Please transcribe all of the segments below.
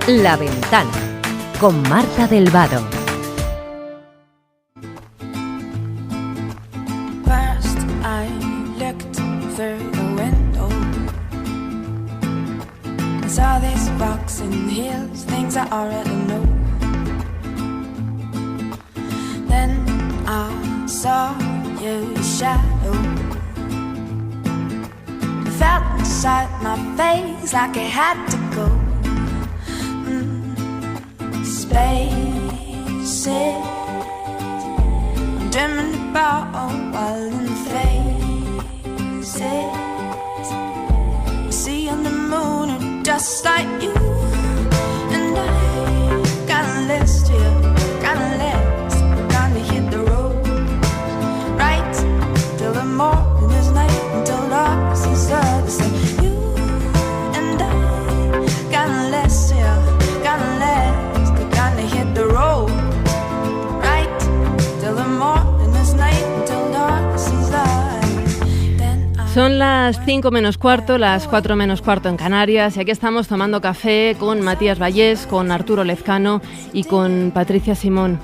La Ventana, con Marta del Vado. First I looked through the window and saw these rocks and hills, things I already know. Then I saw your shadow, it felt inside my face like it had to go. Spaces I'm dreaming about while in faces I see on the moon are just like you. And I got a list here, got a list, gonna hit the road right till the morning is night, until dark sees the sun. You and I got a list here, got a list, gonna hit the road right till the morning is night, until dark sees the light. Son las 5 menos cuarto, las 4 menos cuarto en Canarias, y aquí estamos tomando café con Matías Vallés, con Arturo Lezcano y con Patricia Simón.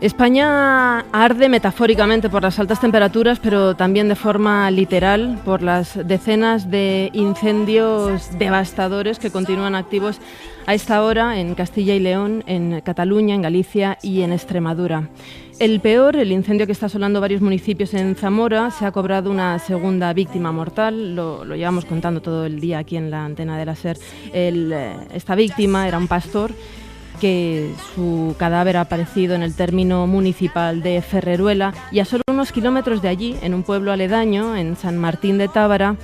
España arde metafóricamente por las altas temperaturas, pero también de forma literal por las decenas de incendios devastadores que continúan activos a esta hora en Castilla y León, en Cataluña, en Galicia y en Extremadura. El peor, el incendio que está asolando varios municipios en Zamora, se ha cobrado una segunda víctima mortal. Lo llevamos contando todo el día aquí en la antena de la SER. Esta víctima era un pastor que su cadáver ha aparecido en el término municipal de Ferreruela, y a solo unos kilómetros de allí, en un pueblo aledaño, en San Martín de Tábara,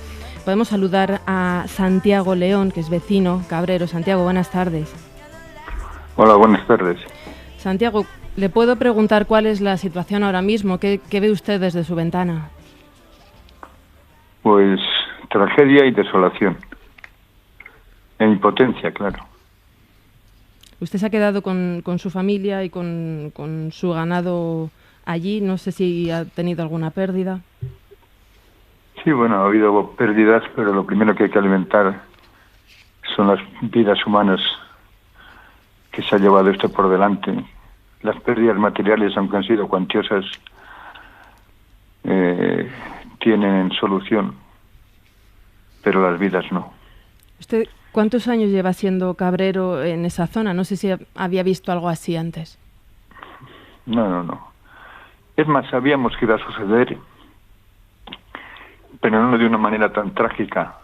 podemos saludar a Santiago León, que es vecino cabrero. Santiago, buenas tardes. Hola, buenas tardes. Santiago, ¿le puedo preguntar cuál es la situación ahora mismo? ¿Qué ve usted desde su ventana? Pues tragedia y desolación. E impotencia, claro. Usted se ha quedado con su familia y con su ganado allí. No sé si ha tenido alguna pérdida. Sí, bueno, ha habido pérdidas, pero lo primero que hay que alimentar son las vidas humanas que se ha llevado esto por delante. Las pérdidas materiales, aunque han sido cuantiosas, tienen solución, pero las vidas no. ¿Usted cuántos años lleva siendo cabrero en esa zona? No sé si había visto algo así antes. No. Es más, sabíamos que iba a suceder, pero no de una manera tan trágica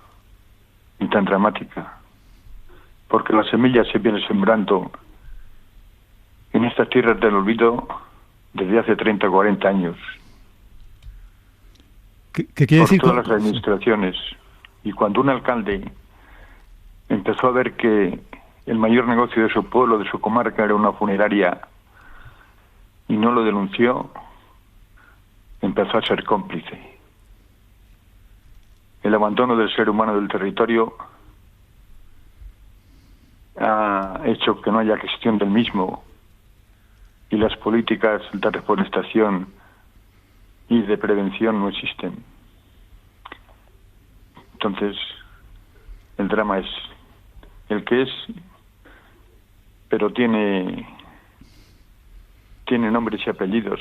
y tan dramática, porque las semillas se vienen sembrando en estas tierras del olvido desde hace 30 o 40 años. ¿Qué quiere decir? Por todas las administraciones. Y cuando un alcalde empezó a ver que el mayor negocio de su pueblo, de su comarca, era una funeraria, y no lo denunció, empezó a ser cómplice. El abandono del ser humano del territorio ha hecho que no haya gestión del mismo, y las políticas de reforestación y de prevención no existen. Entonces, el drama es el que es, pero tiene nombres y apellidos.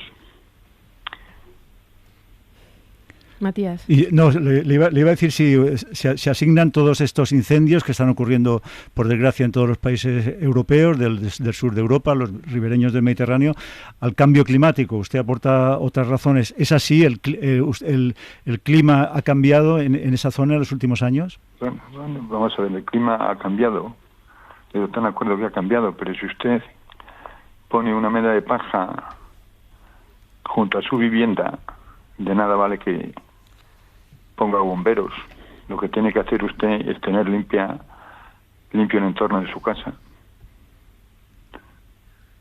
Matías. Y no, le iba a decir si se asignan todos estos incendios que están ocurriendo, por desgracia, en todos los países europeos, del sur de Europa, los ribereños del Mediterráneo, al cambio climático. Usted aporta otras razones. ¿Es así? ¿El clima ha cambiado en esa zona en los últimos años? Bueno, vamos a ver, el clima ha cambiado. Yo estoy de acuerdo que ha cambiado, pero si usted pone una mena de paja junto a su vivienda, de nada vale que ponga bomberos. Lo que tiene que hacer usted es tener limpio el entorno de su casa.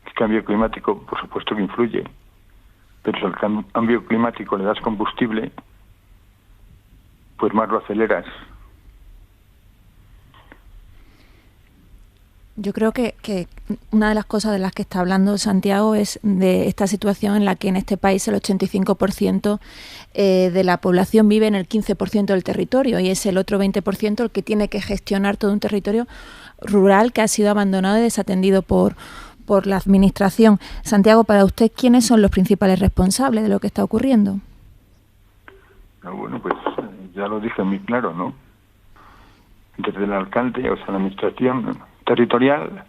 El cambio climático, por supuesto que influye, pero si al cambio climático le das combustible, pues más lo aceleras. Yo creo que una de las cosas de las que está hablando Santiago es de esta situación en la que en este país el 85% de la población vive en el 15% del territorio, y es el otro 20% el que tiene que gestionar todo un territorio rural que ha sido abandonado y desatendido por la administración. Santiago, para usted, ¿quiénes son los principales responsables de lo que está ocurriendo? Bueno, pues ya lo dije muy claro, ¿no? Desde el alcalde, o sea, la administración territorial,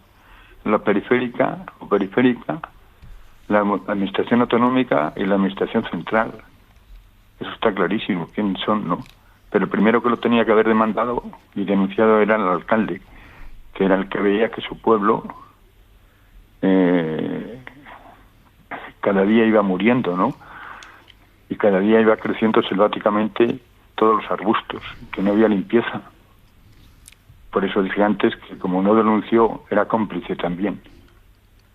la periférica, la administración autonómica y la administración central. Eso está clarísimo, quiénes son, ¿no? Pero el primero que lo tenía que haber demandado y denunciado era el alcalde, que era el que veía que su pueblo cada día iba muriendo, ¿no? Y cada día iba creciendo selváticamente todos los arbustos, que no había limpieza. Por eso dije antes que como no denunció, era cómplice también.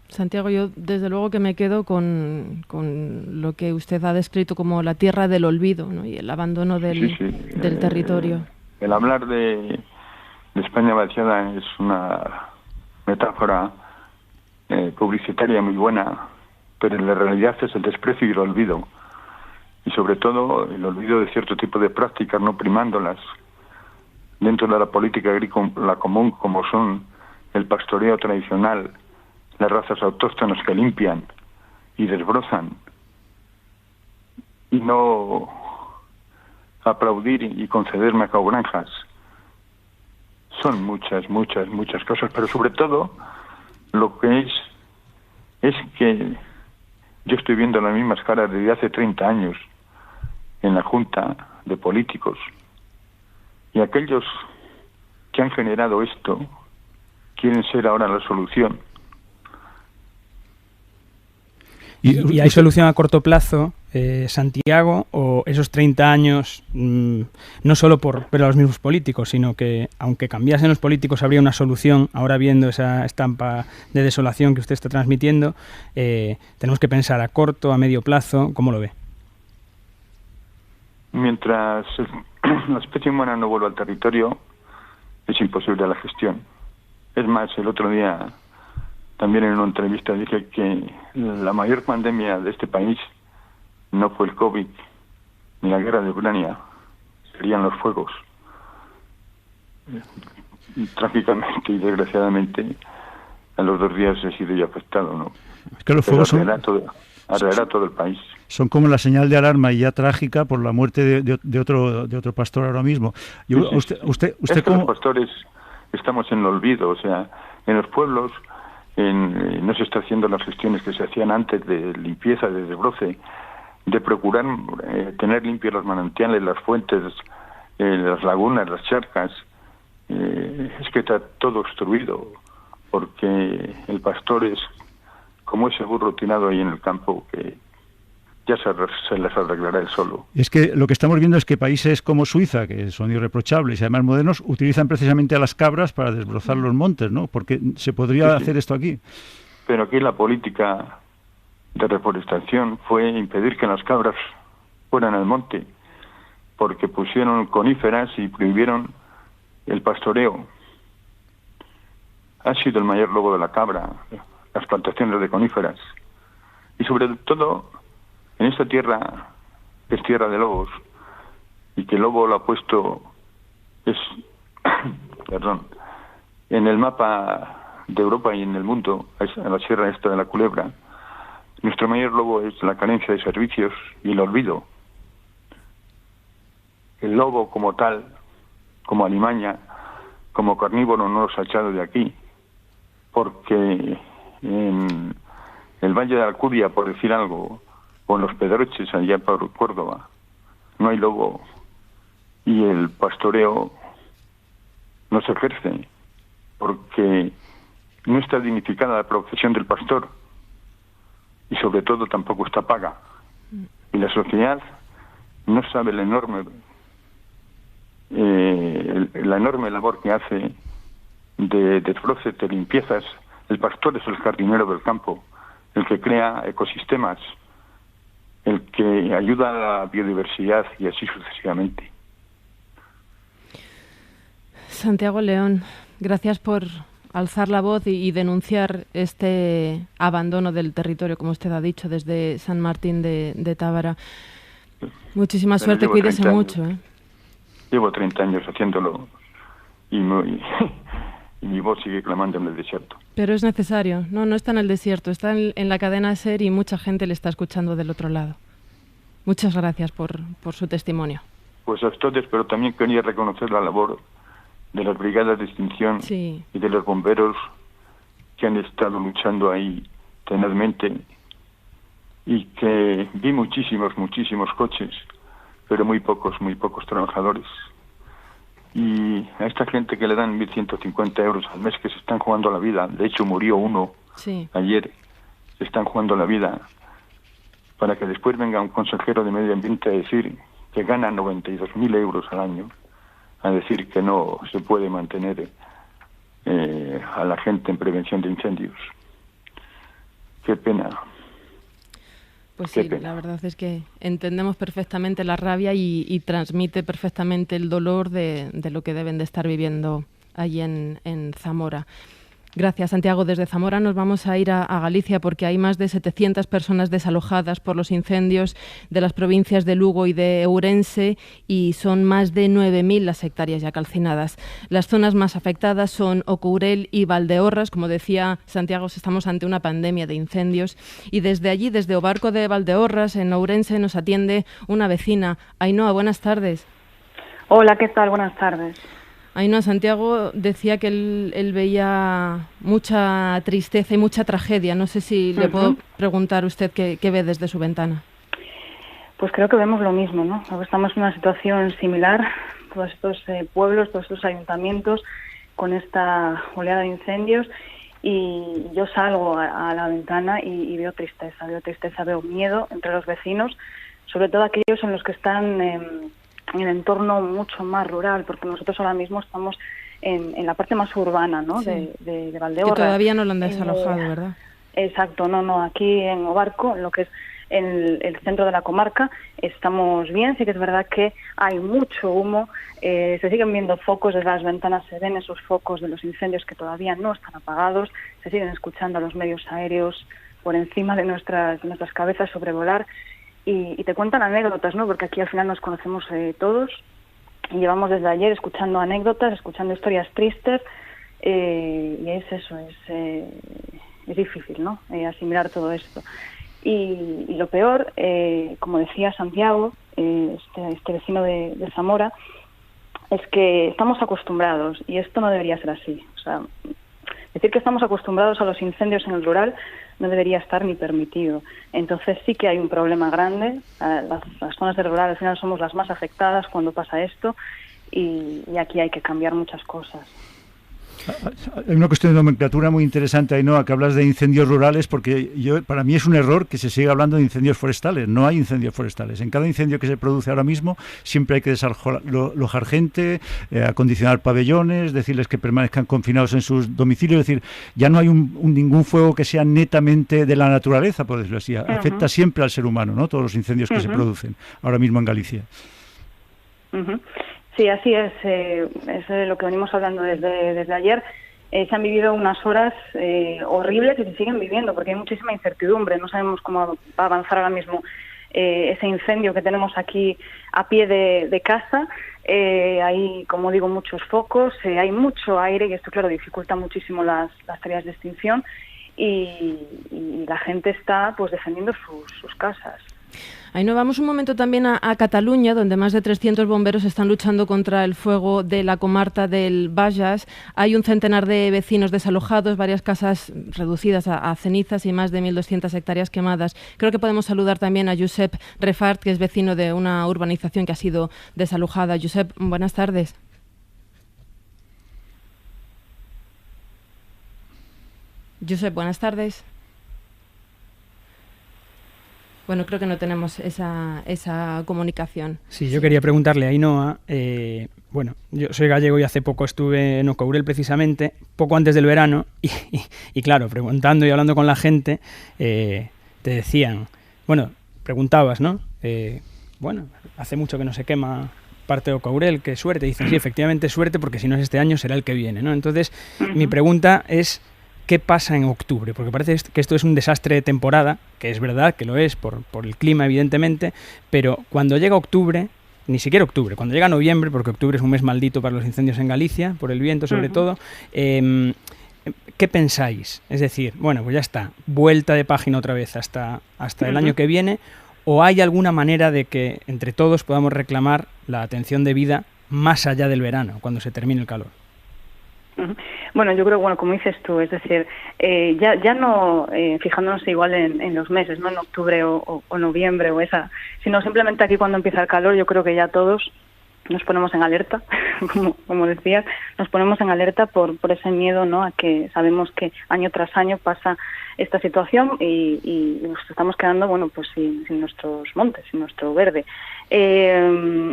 Santiago, yo desde luego que me quedo con lo que usted ha descrito como la tierra del olvido, ¿no? Y el abandono del territorio. El hablar de España vaciada es una metáfora publicitaria muy buena, pero en la realidad es el desprecio y el olvido. Y sobre todo el olvido de cierto tipo de prácticas, no primándolas dentro de la política agrícola común, como son el pastoreo tradicional, las razas autóctonas que limpian y desbrozan, y no aplaudir y conceder macrogranjas. Son muchas cosas, pero sobre todo lo que es que yo estoy viendo las mismas caras desde hace 30 años en la Junta de Políticos, y aquellos que han generado esto quieren ser ahora la solución. ¿Y hay solución a corto plazo, Santiago, o esos 30 años, no solo por ver a los mismos políticos, sino que aunque cambiasen los políticos habría una solución? Ahora viendo esa estampa de desolación que usted está transmitiendo, tenemos que pensar a corto, a medio plazo. ¿Cómo lo ve? Mientras la especie humana no vuelva al territorio, es imposible la gestión. Es más, el otro día también en una entrevista dije que la mayor pandemia de este país no fue el COVID ni la guerra de Ucrania, serían los fuegos. Y trágicamente y desgraciadamente a los 2 días he sido yo afectado, ¿no? Es que los fuegos arderá todo el país. Son como la señal de alarma ya trágica por la muerte de otro pastor ahora mismo. Usted ¿cómo? Los pastores estamos en el olvido, o sea, en los pueblos no se está haciendo las gestiones que se hacían antes de limpieza, de desbroce, de procurar tener limpios los manantiales, las fuentes, las lagunas, las charcas. Es que está todo obstruido, porque el pastor es como ese burro tirado ahí en el campo que ya se les arreglará él solo. Es que lo que estamos viendo es que países como Suiza, que son irreprochables y además modernos, utilizan precisamente a las cabras para desbrozar los montes, ¿no? Porque se podría hacer esto aquí. Pero aquí la política de reforestación fue impedir que las cabras fueran al monte, porque pusieron coníferas y prohibieron el pastoreo. Ha sido el mayor lobo de la cabra, las plantaciones de coníferas. Y sobre todo en esta tierra, que es tierra de lobos, y que el lobo lo ha puesto, en el mapa de Europa y en el mundo, en la sierra esta de la Culebra, nuestro mayor lobo es la carencia de servicios y el olvido. El lobo como tal, como alimaña, como carnívoro no los ha echado de aquí, porque en el Valle de Alcudia, por decir algo, o en los Pedroches, allá por Córdoba, no hay lobo y el pastoreo no se ejerce, porque no está dignificada la profesión del pastor y sobre todo tampoco está paga. Y la sociedad no sabe la enorme labor que hace de desbroce, de limpiezas. El pastor es el jardinero del campo, el que crea ecosistemas, el que ayuda a la biodiversidad y así sucesivamente. Santiago León, gracias por alzar la voz y denunciar este abandono del territorio, como usted ha dicho, desde San Martín de Tábara. Muchísima suerte, cuídese mucho. Llevo 30 años haciéndolo y mi voz sigue clamando en el desierto. Pero es necesario. No está en el desierto, está en la cadena SER y mucha gente le está escuchando del otro lado. Muchas gracias por su testimonio. Pues a ustedes, pero también quería reconocer la labor de las brigadas de extinción Sí. y de los bomberos que han estado luchando ahí tenazmente, y que vi muchísimos coches, pero muy pocos trabajadores. Y a esta gente que le dan 1.150 euros al mes, que se están jugando la vida, de hecho murió uno Sí. ayer, se están jugando la vida, para que después venga un consejero de medio ambiente a decir que gana 92.000 euros al año, a decir que no se puede mantener a la gente en prevención de incendios. Qué pena. Pues Qué sí, pena. la verdad es que entendemos perfectamente la rabia y transmite perfectamente el dolor de lo que deben de estar viviendo allí en Zamora. Gracias, Santiago. Desde Zamora nos vamos a ir a Galicia porque hay más de 700 personas desalojadas por los incendios de las provincias de Lugo y de Ourense y son más de 9.000 las hectáreas ya calcinadas. Las zonas más afectadas son O Courel y Valdeorras. Como decía Santiago, estamos ante una pandemia de incendios y desde allí, desde o barco de Valdeorras, en Ourense, nos atiende una vecina. Ainhoa, buenas tardes. Hola, ¿qué tal? Buenas tardes. Ainhoa, Santiago decía que él veía mucha tristeza y mucha tragedia. No sé si le puedo preguntar a usted qué ve desde su ventana. Pues creo que vemos lo mismo, ¿no? Estamos en una situación similar, todos estos pueblos, todos estos ayuntamientos, con esta oleada de incendios, y yo salgo a la ventana y veo tristeza, veo miedo entre los vecinos, sobre todo aquellos en los que están en el entorno mucho más rural, porque nosotros ahora mismo estamos en la parte más urbana, ¿no? Sí. de Valdeorras. Que todavía no lo han desalojado, ¿verdad? Exacto, no, aquí en Obarco, en lo que es en el centro de la comarca, estamos bien. Sí que es verdad que hay mucho humo, se siguen viendo focos desde las ventanas, se ven esos focos de los incendios que todavía no están apagados, se siguen escuchando a los medios aéreos por encima de nuestras cabezas sobrevolar. Y te cuentan anécdotas, ¿no? Porque aquí al final nos conocemos todos y llevamos desde ayer escuchando anécdotas, escuchando historias tristes, y es eso, es difícil, ¿no? Asimilar todo esto. Y lo peor, como decía Santiago, este vecino de Zamora, es que estamos acostumbrados y esto no debería ser así. O sea, decir que estamos acostumbrados a los incendios en el rural no debería estar ni permitido. Entonces sí que hay un problema grande. Las zonas del rural al final somos las más afectadas cuando pasa esto y aquí hay que cambiar muchas cosas. Hay una cuestión de nomenclatura muy interesante, Ainhoa, que hablas de incendios rurales, porque para mí es un error que se siga hablando de incendios forestales. No hay incendios forestales. En cada incendio que se produce ahora mismo siempre hay que desalojar gente, acondicionar pabellones, decirles que permanezcan confinados en sus domicilios. Es decir, ya no hay ningún fuego que sea netamente de la naturaleza, por decirlo así. Afecta siempre al ser humano, ¿no? Todos los incendios que se producen ahora mismo en Galicia. Sí, así es. Es lo que venimos hablando desde ayer. Se han vivido unas horas horribles y se siguen viviendo porque hay muchísima incertidumbre. No sabemos cómo va a avanzar ahora mismo ese incendio que tenemos aquí a pie de casa. Hay, como digo, muchos focos, hay mucho aire y esto, claro, dificulta muchísimo las tareas de extinción y la gente está pues defendiendo sus casas. Ainhoa, vamos un momento también a Cataluña, donde más de 300 bomberos están luchando contra el fuego de la comarca del Bages. Hay un centenar de vecinos desalojados, varias casas reducidas a cenizas y más de 1.200 hectáreas quemadas. Creo que podemos saludar también a Josep Refart, que es vecino de una urbanización que ha sido desalojada. Josep, buenas tardes. Josep, buenas tardes. Bueno, creo que no tenemos esa comunicación. Sí, yo quería preguntarle a Ainhoa, bueno, yo soy gallego y hace poco estuve en O Courel precisamente, poco antes del verano, y claro, preguntando y hablando con la gente, te decían, bueno, preguntabas, ¿no? Bueno, hace mucho que no se quema parte de O Courel, qué suerte. Dicen, sí, efectivamente suerte, porque si no es este año será el que viene, ¿no? Entonces, mi pregunta es, ¿qué pasa en octubre? Porque parece que esto es un desastre de temporada, que es verdad que lo es por el clima, evidentemente, pero cuando llega octubre, ni siquiera octubre, cuando llega noviembre, porque octubre es un mes maldito para los incendios en Galicia, por el viento sobre todo, ¿qué pensáis? Es decir, bueno, pues ya está, vuelta de página otra vez hasta el año que viene, ¿o hay alguna manera de que entre todos podamos reclamar la atención debida más allá del verano, cuando se termine el calor? Bueno, yo creo, como dices tú, es decir, ya no fijándonos igual en los meses, no en octubre o noviembre sino simplemente aquí cuando empieza el calor, yo creo que ya todos nos ponemos en alerta, como decías, nos ponemos en alerta por ese miedo, ¿no?, a que sabemos que año tras año pasa esta situación y nos estamos quedando, pues sin nuestros montes, sin nuestro verde.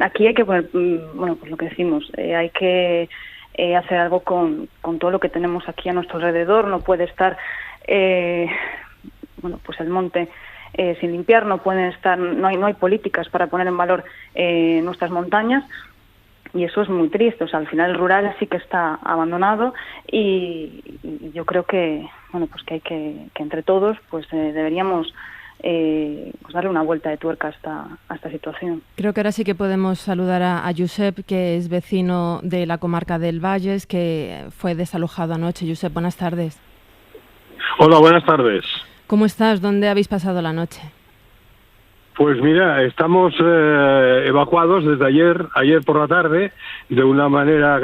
Aquí hay que poner, pues lo que decimos, hay que hacer algo con todo lo que tenemos aquí a nuestro alrededor. No puede estar pues el monte sin limpiar, no hay políticas para poner en valor nuestras montañas, y eso es muy triste. O sea, al final el rural sí que está abandonado y yo creo que pues que hay que entre todos pues deberíamos pues darle una vuelta de tuerca a esta situación. Creo que ahora sí que podemos saludar a Josep, que es vecino de la comarca del Valles, que fue desalojado anoche. Josep, buenas tardes. Hola, buenas tardes. ¿Cómo estás? ¿Dónde habéis pasado la noche? Pues mira, estamos evacuados desde ayer por la tarde, de una manera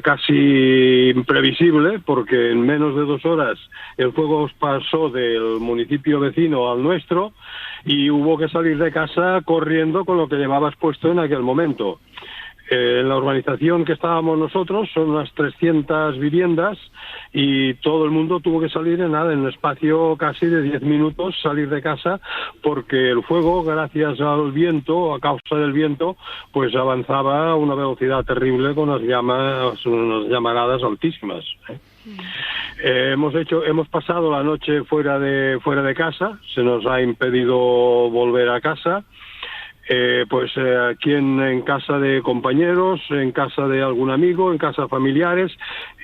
casi imprevisible, porque en menos de 2 horas el fuego pasó del municipio vecino al nuestro y hubo que salir de casa corriendo con lo que llevabas puesto en aquel momento. En la urbanización que estábamos nosotros son unas 300 viviendas y todo el mundo tuvo que salir en un espacio casi de 10 minutos, salir de casa, porque el fuego, gracias al viento, a causa del viento, pues avanzaba a una velocidad terrible con unas llamaradas altísimas. Hemos pasado la noche fuera de casa, se nos ha impedido volver a casa. Aquí en casa de compañeros, en casa de algún amigo, en casa de familiares,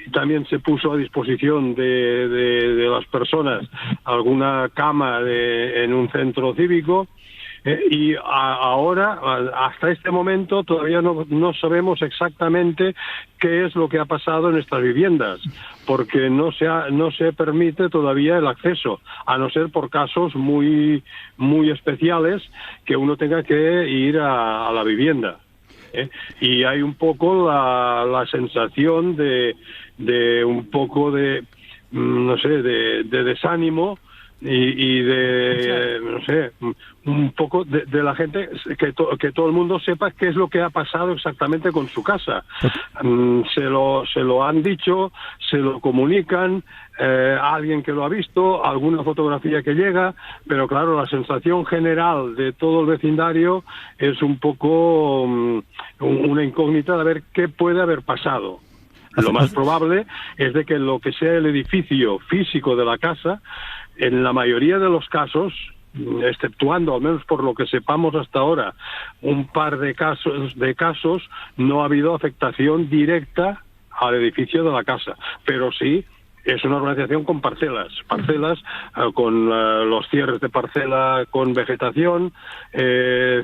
y también se puso a disposición de las personas alguna cama en un centro cívico. Y ahora, hasta este momento, todavía no sabemos exactamente qué es lo que ha pasado en estas viviendas, porque no se permite todavía el acceso, a no ser por casos muy, muy especiales que uno tenga que ir a la vivienda. Y hay un poco la sensación de un poco de desánimo y de un poco de la gente, que todo el mundo sepa qué es lo que ha pasado exactamente con su casa. Se lo han dicho, se lo comunican, alguien que lo ha visto, alguna fotografía que llega, pero claro, la sensación general de todo el vecindario es un poco una incógnita de ver qué puede haber pasado. Lo más probable es de que lo que sea el edificio físico de la casa, en la mayoría de los casos, exceptuando, al menos por lo que sepamos hasta ahora, un par de casos, no ha habido afectación directa al edificio de la casa, pero sí es una organización con parcelas con los cierres de parcela con vegetación,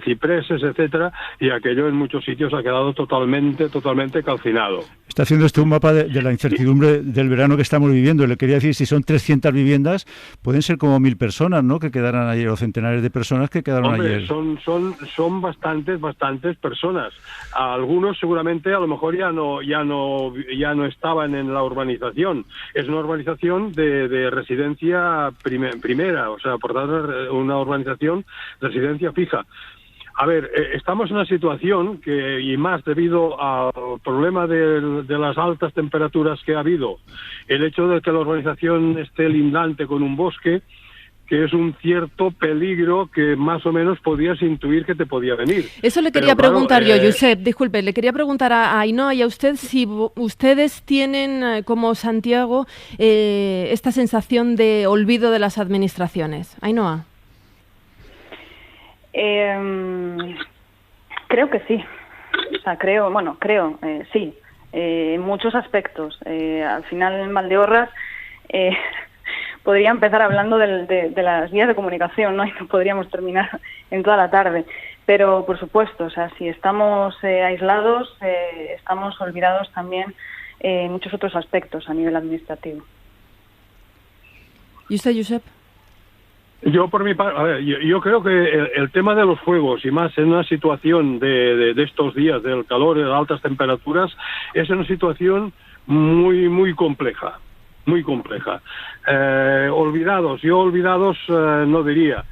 cipreses, etcétera, y aquello en muchos sitios ha quedado totalmente calcinado. Está haciendo un mapa de la incertidumbre del verano que estamos viviendo. Le quería decir, si son 300 viviendas, pueden ser como 1.000 personas, ¿no?, que quedaran ayer, o centenares de personas que quedaron ayer. Son bastantes personas. Algunos seguramente a lo mejor ya no estaban en la urbanización. Es una urbanización de residencia primera, o sea, por tanto, una urbanización de residencia fija. A ver, estamos en una situación que, y más debido al problema de las altas temperaturas que ha habido, el hecho de que la urbanización esté lindante con un bosque, que es un cierto peligro que más o menos podías intuir que te podía venir. Eso le quería preguntar yo, Josep, disculpe, le quería preguntar a Ainhoa y a usted si ustedes tienen, como Santiago, esta sensación de olvido de las administraciones. Ainhoa. Creo que sí. O sea, sí. En muchos aspectos. Al final, en Valdeorras podría empezar hablando de las vías de comunicación, ¿no? Y no podríamos terminar en toda la tarde. Pero, por supuesto, o sea, si estamos aislados, estamos olvidados también en muchos otros aspectos a nivel administrativo. ¿Y usted, Josep? Yo, por mi parte, a ver, yo creo que el tema de los fuegos, y más en una situación de estos días, del calor y de altas temperaturas, es una situación muy compleja, muy compleja. Olvidados no diría,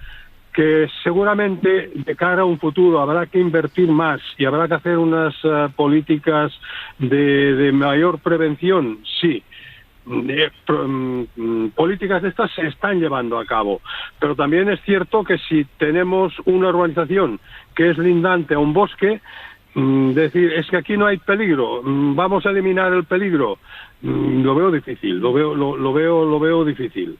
que seguramente de cara a un futuro habrá que invertir más y habrá que hacer unas políticas de mayor prevención, sí. Políticas de estas se están llevando a cabo, pero también es cierto que si tenemos una urbanización que es lindante a un bosque, decir es que aquí no hay peligro, vamos a eliminar el peligro, lo veo difícil, lo veo difícil.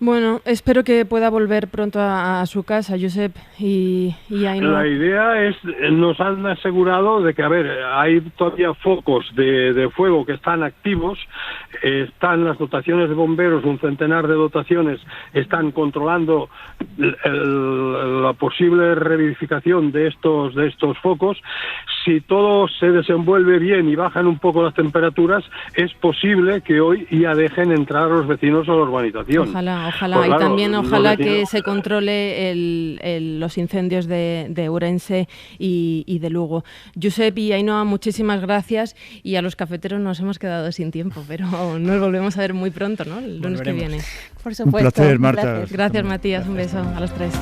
Bueno, espero que pueda volver pronto a su casa, Josep y Ainhoa. La idea es, nos han asegurado de que, a ver, hay todavía focos de fuego que están activos, están las dotaciones de bomberos, un centenar de dotaciones, están controlando la posible revivificación de estos focos. Si todo se desenvuelve bien y bajan un poco las temperaturas, es posible que hoy ya dejen entrar a los vecinos a la urbanización. Ojalá, pues y claro, también ojalá que se controle los incendios de Ourense y de Lugo. Josep y Ainhoa, muchísimas gracias, y a los cafeteros nos hemos quedado sin tiempo, pero nos volvemos a ver muy pronto, ¿no? El lunes que viene. Por supuesto. Un placer, Marta. Gracias, Matías, un beso a los tres.